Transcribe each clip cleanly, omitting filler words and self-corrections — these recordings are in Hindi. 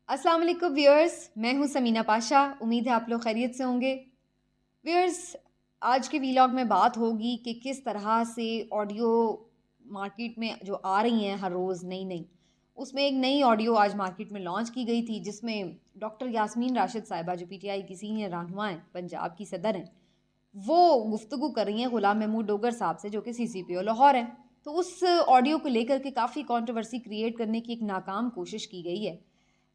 अस्सलाम वालेकुम व्यूअर्स, मैं हूं समीना पाशा। उम्मीद है आप लोग खैरियत से होंगे। व्यूअर्स, आज के वीलॉग में बात होगी कि किस तरह से ऑडियो मार्केट में जो आ रही हैं हर रोज़ नई नई, उसमें एक नई ऑडियो आज मार्केट में लॉन्च की गई थी जिसमें डॉक्टर यास्मीन राशिद साहिबा जो पीटीआई की सीनियर रहनुमा हैं, पंजाब की सदर हैं, वो गुफ्तगू कर रही हैं गुलाम महमूद डोगर साहब से जो कि सीसीपीओ लाहौर हैं। तो उस ऑडियो को लेकर के काफ़ी कंट्रोवर्सी क्रिएट करने की एक नाकाम कोशिश की गई है।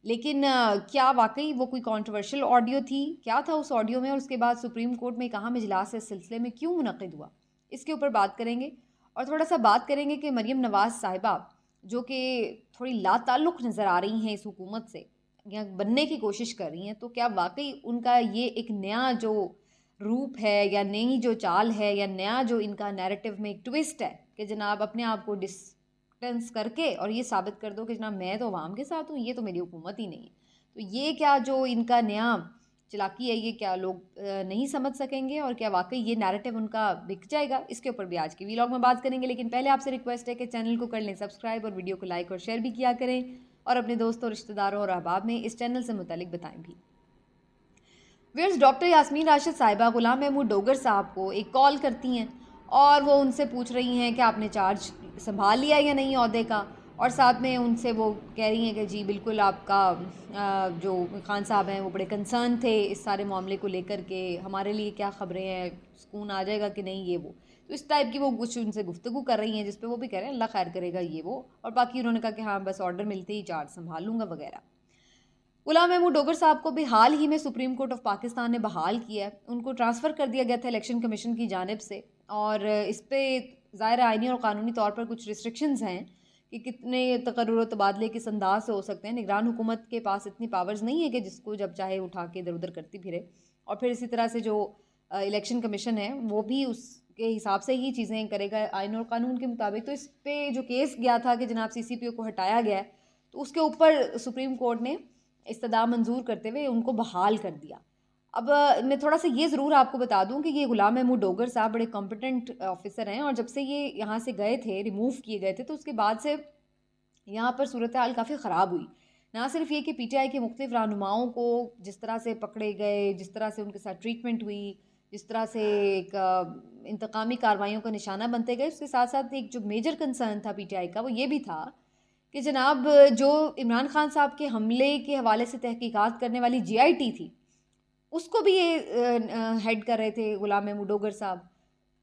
लेकिन क्या वाकई वो कोई कंट्रोवर्शियल ऑडियो थी? क्या था उस ऑडियो में? और उसके बाद सुप्रीम कोर्ट में एक अहम इजलास इस सिलसिले में क्यों मुनक़िद हुआ? इसके ऊपर बात करेंगे। और थोड़ा सा बात करेंगे कि मरीम नवाज़ साहिबा जो कि थोड़ी लाताल्लुक़ नज़र आ रही हैं इस हुकूमत से या बनने की कोशिश कर रही हैं, तो क्या वाकई उनका ये एक नया जो रूप है या नई जो चाल है या नया जो इनका नैरेटिव में एक ट्विस्ट है कि जनाब अपने आप को डिस्टेंस करके और ये साबित कर दो कि जनाब मैं तो अवाम के साथ हूँ, ये तो मेरी हुकूमत ही नहीं है। तो ये क्या जो इनका नया चालाकी है, ये क्या लोग नहीं समझ सकेंगे और क्या वाकई ये नैरेटिव उनका बिक जाएगा? इसके ऊपर भी आज की वीलॉग में बात करेंगे। लेकिन पहले आपसे रिक्वेस्ट है कि चैनल को कर लें सब्सक्राइब और वीडियो को लाइक और शेयर भी किया करें और अपने दोस्तों, रिश्तेदारों और अहबाब में इस चैनल से मुतालिक बताएं भी। व्यूअर्स, डॉक्टर यास्मीन राशिद साहिबा गुलाम महमूद डोगर साहब को एक कॉल करती हैं और वो उनसे पूछ रही हैं कि आपने चार्ज संभाल लिया या नहीं ओहदे का, और साथ में उनसे वो कह रही हैं कि जी बिल्कुल आपका जो खान साहब हैं वो बड़े कंसर्न थे इस सारे मामले को लेकर के, हमारे लिए क्या ख़बरें हैं, सुकून आ जाएगा कि नहीं, ये वो। तो इस टाइप की वो कुछ उनसे गुफ्तगू कर रही हैं जिस पे वो भी कह रहे हैं अल्लाह खैर करेगा, ये वो। और बाकी उन्होंने कहा कि हाँ बस ऑर्डर मिलते ही चार्ज संभाल लूँगा वगैरह। गुलाम महमूद डोगर साहब को भी हाल ही में सुप्रीम कोर्ट ऑफ पाकिस्तान ने बहाल किया है। उनको ट्रांसफ़र कर दिया गया था इलेक्शन कमीशन की जानिब से, और इस पे ज़ाहिर आइनी और कानूनी तौर पर कुछ रिस्ट्रिक्शंस हैं कि कितने तकर्रुर और तबादले किस अंदाज से हो सकते हैं। निगरान हुकूमत के पास इतनी पावर्स नहीं है कि जिसको जब चाहे उठा के इधर उधर करती फिरे। और फिर इसी तरह से जो इलेक्शन कमीशन है वो भी उसके हिसाब से ही चीज़ें करेगा आइन और कानून के मुताबिक। तो इस पे जो केस गया था कि जनाब सीसीपीओ को हटाया गया है, तो उसके ऊपर सुप्रीम कोर्ट ने इस्तदा मंजूर करते हुए उनको बहाल कर दिया। अब मैं थोड़ा सा ये ज़रूर आपको बता दूं कि ये गुलाम महमूद डोगर साहब बड़े कॉम्पिटेंट ऑफिसर हैं, और जब से ये यहाँ से गए थे, रिमूव किए गए थे, तो उसके बाद से यहाँ पर सूरत हाल काफ़ी ख़राब हुई। ना सिर्फ ये कि पीटीआई के मुख्तलिफ रहनुमाओं को जिस तरह से पकड़े गए, जिस तरह से उनके साथ ट्रीटमेंट हुई, जिस तरह से एक इंतकामी कार्रवाइयों का निशाना बनते गए, उसके साथ साथ एक जो मेजर कंसर्न था पीटीआई का वो ये भी था कि जनाब जो इमरान खान साहब के हमले के हवाले से तहकीकात करने वाली जीआईटी थी, उसको भी ये हेड कर रहे थे गुलाम महमूद डोगर साहब।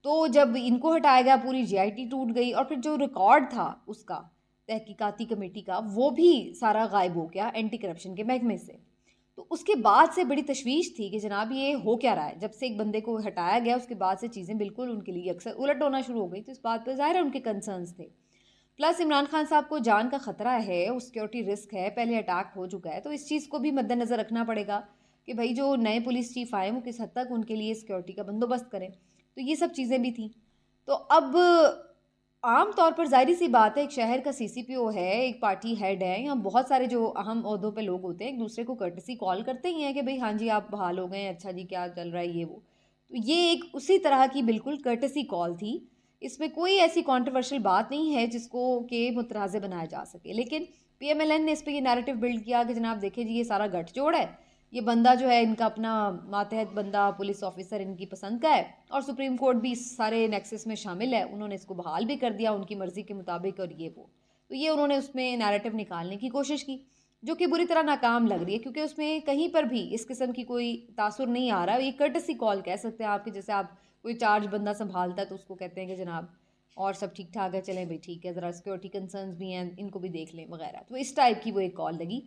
तो जब इनको हटाया गया, पूरी जीआईटी टूट गई, और फिर जो रिकॉर्ड था उसका तहकीकाती कमेटी का वो भी सारा गायब हो गया एंटी करप्शन के महकमे से। तो उसके बाद से बड़ी तशवीश थी कि जनाब ये हो क्या रहा है। जब से एक बंदे को हटाया गया उसके बाद से चीज़ें बिल्कुल उनके लिए अक्सर उलट होना शुरू हो गई। तो इस बात पर ज़ाहिर है उनके कंसर्न्स थे। प्लस इमरान खान साहब को जान का ख़तरा है, सिक्योरिटी रिस्क है, पहले अटैक हो चुका है, तो इस चीज़ को भी मद्देनज़र रखना पड़ेगा कि भाई जो नए पुलिस चीफ आए वो किस हद तक उनके लिए सिक्योरिटी का बंदोबस्त करें। तो ये सब चीज़ें भी थी। तो अब आम तौर पर ज़ाहिर सी बात है, एक शहर का सीसीपीओ है, एक पार्टी हेड है, यहाँ बहुत सारे जो अहम ओहदों पे लोग होते हैं एक दूसरे को कर्टसी कॉल करते ही हैं कि भाई हाँ जी आप बहाल हो गए, अच्छा जी क्या चल रहा है, ये वो। तो ये एक उसी तरह की बिल्कुल कर्टसी कॉल थी। इसमें कोई ऐसी कंट्रोवर्शियल बात नहीं है जिसको के मुतराज़े बनाया जा सके। लेकिन पीएमएलएन ने इस पर ये नैरेटिव बिल्ड किया कि जनाब देखिए जी ये सारा गठजोड़ है, ये बंदा जो है इनका अपना मातहत बंदा पुलिस ऑफिसर इनकी पसंद का है, और सुप्रीम कोर्ट भी इस सारे नेक्सस में शामिल है, उन्होंने इसको बहाल भी कर दिया उनकी मर्ज़ी के मुताबिक, और ये वो। तो ये उन्होंने उसमें नैरेटिव निकालने की कोशिश की जो कि बुरी तरह नाकाम लग रही है, क्योंकि उसमें कहीं पर भी इस किस्म की कोई तासुर नहीं आ रहा। ये कर्टसी कॉल कह सकते हैं आपके, जैसे आप कोई चार्ज बंदा संभालता है तो उसको कहते हैं कि जनाब और सब ठीक ठाक है, चलें भाई ठीक है, ज़रा सिक्योरिटी कंसर्न्स भी हैं, इनको भी देख लें वगैरह। तो इस टाइप की वो एक कॉल लगी।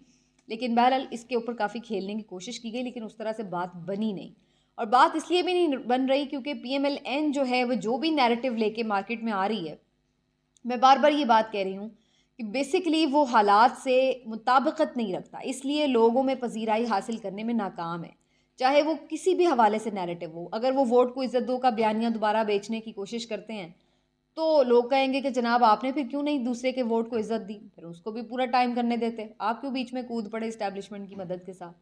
लेकिन बहरहाल इसके ऊपर काफ़ी खेलने की कोशिश की गई, लेकिन उस तरह से बात बनी नहीं। और बात इसलिए भी नहीं बन रही क्योंकि पीएमएलएन जो है वो जो भी नैरेटिव लेके मार्केट में आ रही है, मैं बार बार ये बात कह रही हूँ कि बेसिकली वो हालात से मुताबिकत नहीं रखता, इसलिए लोगों में पजीराई हासिल करने में नाकाम है। चाहे वो किसी भी हवाले से नैरेटिव हो, अगर वो वोट को इज्जत दो का बयानिया दोबारा बेचने की कोशिश करते हैं तो लोग कहेंगे कि जनाब आपने फिर क्यों नहीं दूसरे के वोट को इज्जत दी, फिर उसको भी पूरा टाइम करने देते, आप क्यों बीच में कूद पड़े इस्टेब्लिशमेंट की मदद के साथ।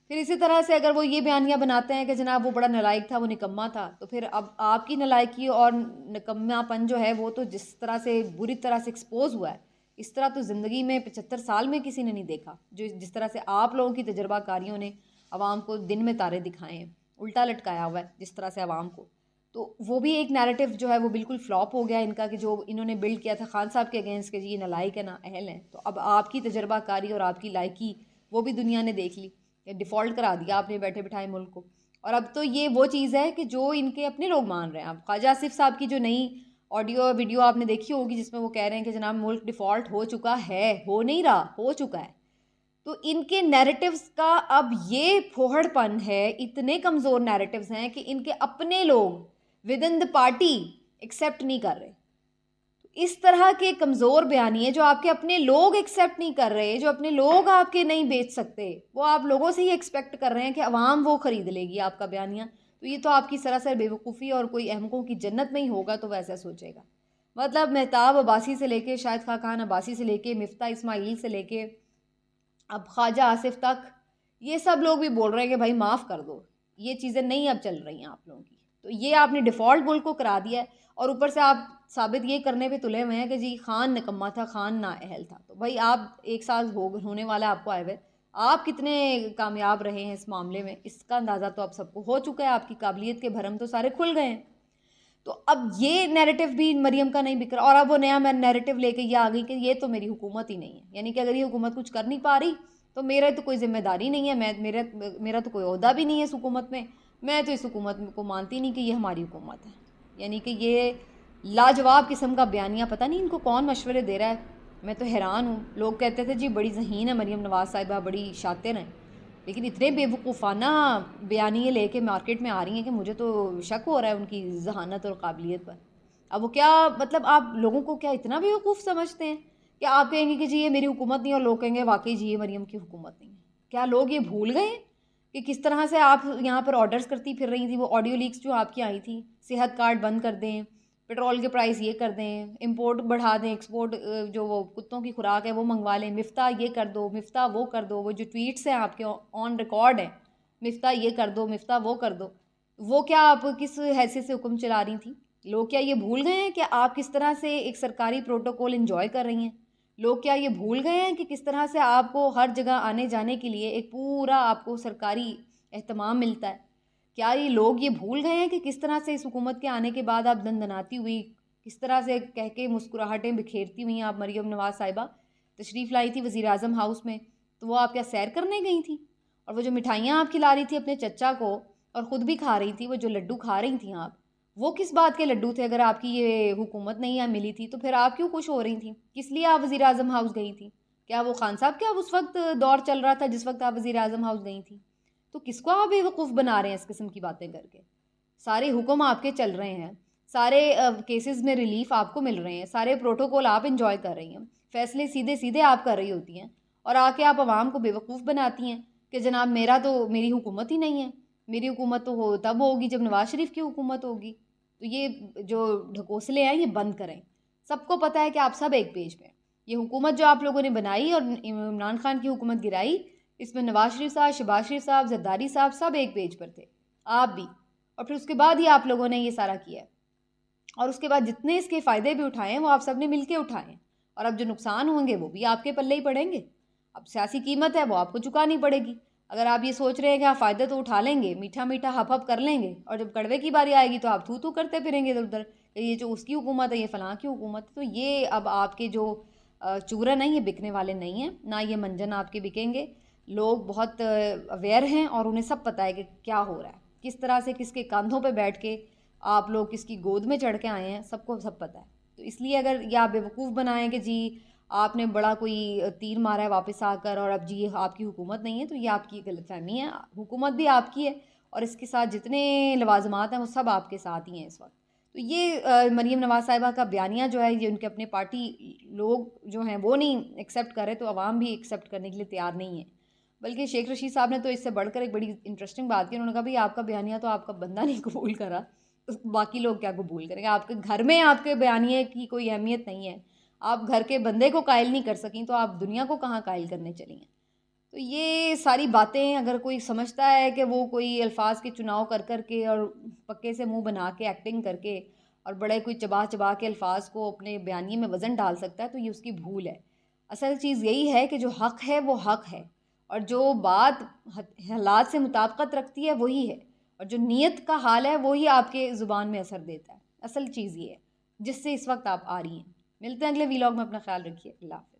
फिर इसी तरह से अगर वो ये बयानियाँ बनाते हैं कि जनाब वो बड़ा नालायक था, वो निकम्मा था, तो फिर अब आपकी नालायकी और निकम्मापन जो है वो तो जिस तरह से बुरी तरह से एक्सपोज हुआ है इस तरह तो ज़िंदगी में 75 साल में किसी ने नहीं देखा, जो जिस तरह से आप लोगों की तजर्बाकारियों ने आवाम को दिन में तारे दिखाए हैं, उल्टा लटकाया हुआ है जिस तरह से आवाम को। तो वो भी एक नैरेटिव जो है वो बिल्कुल फ्लॉप हो गया इनका, कि जो इन्होंने बिल्ड किया था खान साहब के अगेंस्ट के जी ये नालायक है ना अहल हैं। तो अब आपकी तजर्बाकारी और आपकी लायकी वो भी दुनिया ने देख ली, डिफ़ॉल्ट करा दिया आपने बैठे बिठाए मुल्क को। और अब तो ये वो चीज़ है कि जो इनके अपने लोग मान रहे हैं। अब ख्वाजा आसिफ साहब की जो नई ऑडियो वीडियो आपने देखी होगी जिसमें वो कह रहे हैं कि जनाब मुल्क डिफ़ॉल्ट हो चुका है, हो नहीं रहा, हो चुका है। तो इनके नैरेटिव्स का अब ये फोहड़पन है, इतने कमज़ोर नैरेटिव्स हैं कि इनके अपने लोग within the party accept नहीं कर रहे। तो इस तरह के कमज़ोर बयानिए जो आपके अपने लोग एक्सेप्ट नहीं कर रहे, जो अपने लोग आपके नहीं बेच सकते, वो आप लोगों से ही एक्सपेक्ट कर रहे हैं कि अवाम वो ख़रीद लेगी आपका बयानिया। तो ये तो आपकी सरासर बेवकूफ़ी, और कोई अहमकों की जन्नत में ही होगा तो वैसा सोचेगा। मतलब मेहताब अब्बासी से लेके, शाहिद खान अब्बासी से लेके, मिफ्ता इस्माइल से लेके अब ख्वाजा आसिफ तक, ये सब लोग भी बोल रहे हैं कि भाई माफ़ कर दो, ये चीज़ें नहीं अब चल रही हैं आप लोगों की। तो ये आपने डिफ़ॉल्ट मुल्क को करा दिया है, और ऊपर से आप साबित ये करने पे तुले हुए हैं कि जी खान निकम्मा था, खान नाअहल था। तो भाई आप 1 साल होने वाला है आपको आए हुए, आप कितने कामयाब रहे हैं इस मामले में, इसका अंदाज़ा तो अब सबको हो चुका है। आपकी काबिलियत के भरम तो सारे खुल गए हैं। तो अब ये नैरेटिव भी मरियम का नहीं बिक रहा, और अब वो नया मैं नैरेटिव लेके ये आ गई कि ये तो मेरी हुकूमत ही नहीं है, यानी कि अगर ये हुकूमत कुछ कर नहीं पा रही तो मेरा तो कोई जिम्मेदारी नहीं है, मेरा तो कोई ओहदा भी नहीं है इस हुकूमत में, मैं तो इस हुकूमत को मानती नहीं कि ये हमारी हुकूमत है। यानी कि ये लाजवाब किस्म का बयानिया, पता नहीं इनको कौन मशवरे दे रहा है। मैं तो हैरान हूँ। लोग कहते थे जी बड़ी ज़हीन है मरियम नवाज़ साहिबा, बड़ी शातिर हैं, लेकिन इतने बेवकूफ़ाना बयानिए लेके मार्केट में आ रही हैं कि मुझे तो शक हो रहा है उनकी जहानत और काबिलियत पर। अब वो क्या मतलब, आप लोगों को क्या इतना बेवकूफ़ समझते हैं कि आप कहेंगे कि जी ये मेरी हुकूमत नहीं, और लोग कहेंगे वाकई जी ये मरियम की हुकूमत नहीं है। क्या लोग ये भूल गए हैं कि किस तरह से आप यहाँ पर ऑर्डर्स करती फिर रही थी? वो ऑडियो लीक्स जो आपकी आई थी, सेहत कार्ड बंद कर दें, पेट्रोल के प्राइस ये कर दें, इंपोर्ट बढ़ा दें, एक्सपोर्ट जो वो कुत्तों की खुराक है वो मंगवा लें, मिफ्ता ये कर दो, मिफ्ता वो कर दो, वो जो ट्वीट्स हैं आपके ऑन रिकॉर्ड हैं, मिफ्ता ये कर दो, मिफ्ता वो कर दो, वो क्या आप किस हैसियत से हुक्म चला रही थी? लोग क्या ये भूल गए हैं कि आप किस तरह से एक सरकारी प्रोटोकॉल इंजॉय कर रही हैं? लोग क्या ये भूल गए हैं कि किस तरह से आपको हर जगह आने जाने के लिए एक पूरा आपको सरकारी एहतमाम मिलता है? क्या ये लोग ये भूल गए हैं कि किस तरह से इस हुकूमत के आने के बाद आप दनदनाती हुई, किस तरह से कह के मुस्कुराहटें बिखेरती हुई आप मरियम नवाज़ साहिबा तशरीफ़ लाई थी वज़ीर आज़म हाउस में? तो वो आप क्या सैर करने गई थी? और वो जो मिठाइयाँ आप खिला रही थी अपने चचा को और ख़ुद भी खा रही थी, वो जो लड्डू खा रही थी आप, वो किस बात के लड्डू थे? अगर आपकी ये हुकूमत नहीं मिली थी तो फिर आप क्यों खुश हो रही थी? किस लिए आप वज़ीर आज़म हाउस गई थी? क्या वो खान साहब क्या उस वक्त दौर चल रहा था जिस वक्त आप वज़ीर आज़म हाउस गई थी? तो किसको आप बेवकूफ़ बना रहे हैं इस किस्म की बातें करके? सारे हुक्म आपके चल रहे हैं, सारे केसेस में रिलीफ आपको मिल रहे हैं, सारे प्रोटोकॉल आप इंजॉय कर रही हैं, फैसले सीधे सीधे आप कर रही होती हैं, और आके आप आवाम को बेवकूफ़ बनाती हैं कि जनाब मेरी हुकूमत ही नहीं है, मेरी हुकूमत तो हो तब होगी जब नवाज शरीफ की हुकूमत होगी। तो ये जो ढकोसले हैं ये बंद करें। सबको पता है कि आप सब एक पेज पे हैं। ये हुकूमत जो आप लोगों ने बनाई और इमरान खान की हुकूमत गिराई, इसमें नवाज शरीफ साहब, शहबाज शरीफ साहब, जरदारी साहब सब एक पेज पर थे, आप भी। और फिर उसके बाद ही आप लोगों ने ये सारा किया है, और उसके बाद जितने इसके फ़ायदे भी उठाए हैं वो आप सब ने मिल के उठाए हैं, और अब जो नुकसान होंगे वो भी आपके पल्ले ही पड़ेंगे। अब सियासी कीमत है वो आपको चुकानी पड़ेगी। अगर आप ये सोच रहे हैं कि आप फ़ायदे तो उठा लेंगे, मीठा मीठा हप हप कर लेंगे, और जब कड़वे की बारी आएगी तो आप थू थू करते फिरेंगे इधर उधर, ये जो उसकी हुकूमत है, ये फ़लाँ की हुकूमत है। तो ये अब आपके जो चूरन है ये बिकने वाले नहीं हैं, ना ये मंजन आपके बिकेंगे। लोग बहुत अवेयर हैं और उन्हें सब पता है कि क्या हो रहा है, किस तरह से किसके कंधों पे बैठ के आप लोग किसकी गोद में चढ़ के आए हैं, सबको सब पता है। तो इसलिए अगर ये आप बेवकूफ़ बनाएं कि जी आपने बड़ा कोई तीर मारा है वापस आकर और अब जी ये आपकी हुकूमत नहीं है, तो ये आपकी गलतफहमी है। हुकूमत भी आपकी है और इसके साथ जितने लवाजमात हैं वो सब आपके साथ ही हैं इस वक्त। तो ये मरीम नवाज़ साहिबा का बयानिया जो है, ये उनके अपने पार्टी लोग जो हैं वो नहीं एक्सेप्ट कर रहे, तो आवाम भी एक्सेप्ट करने के लिए तैयार नहीं है। बल्कि शेख रशीद साहब ने तो इससे बढ़कर एक बड़ी इंटरेस्टिंग बात की। उन्होंने कहा भाई आपका बयानिया तो आपका बंदा नहीं कबूल करा, तो बाकी लोग क्या कबूल करेंगे? आपके घर में आपके बयानिए की कोई अहमियत नहीं है, आप घर के बंदे को कायल नहीं कर सकें, तो आप दुनिया को कहाँ कायल करने चली हैं? तो ये सारी बातें अगर कोई समझता है कि वो कोई अल्फाज के चुनाव कर कर के और पक्के से मुंह बना के एक्टिंग करके और बड़े कोई चबा चबा के अल्फाज को अपने बयानिए में वज़न डाल सकता है, तो ये उसकी भूल है। असल चीज़ यही है कि जो हक़ है वो हक़ है, और जो बात हालात से मुताबिकत रखती है वही है, और जो नीयत का हाल है वही आपके ज़ुबान में असर देता है। असल चीज़ ये है जिससे इस वक्त आप आ रही हैं। मिलते हैं अगले वीलॉग में, अपना ख्याल रखिए। अल्लाह।